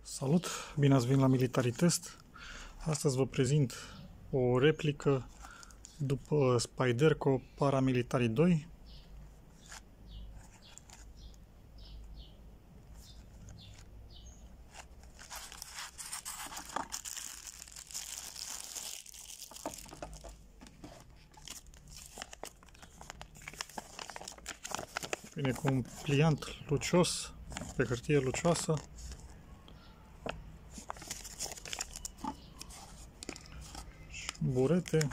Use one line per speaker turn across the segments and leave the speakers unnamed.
Salut! Bine ați venit la Military Test. Astăzi vă prezint o replică după Spyderco Paramilitary 2. Vine cu un pliant lucios, pe hârtie lucioasă. Burete.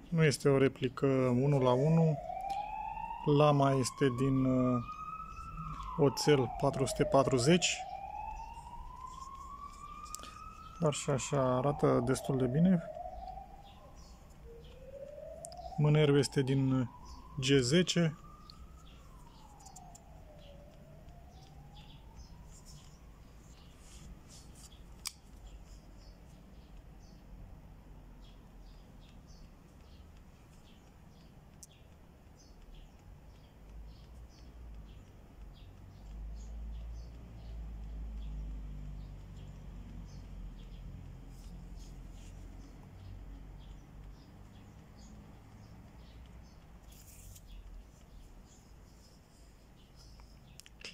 Nu este o replică 1 la 1. Lama este din oțel 440. Dar și așa arată destul de bine. Mânerul este din G10.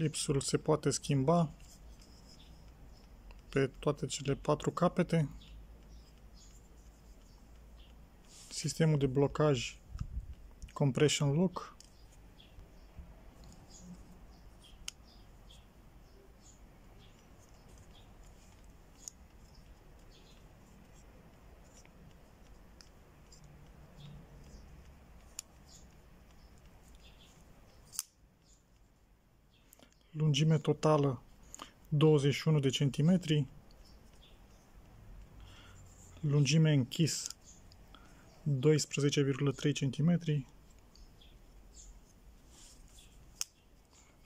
Clipsul se poate schimba pe toate cele 4 capete. Sistemul de blocaj Compression Lock. Lungime totală 21 de centimetri. Lungime închis 12,3 cm.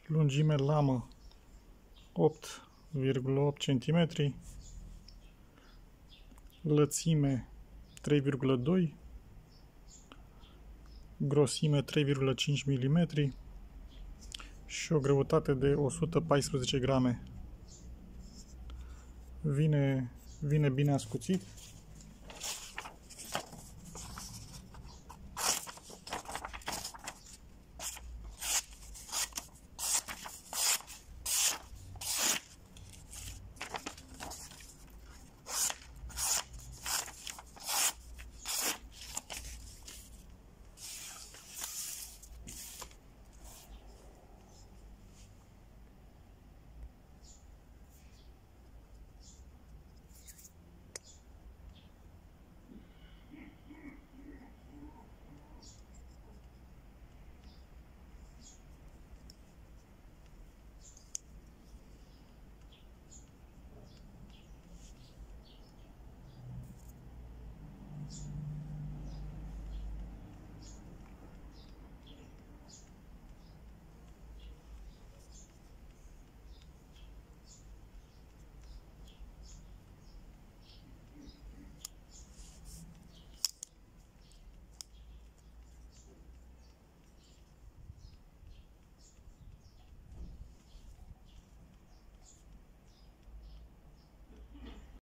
Lungime lamă 8,8 cm. Lățime 3,2. Grosime 3,5 mm. Și o greutate de 114 grame. Vine bine ascuțit.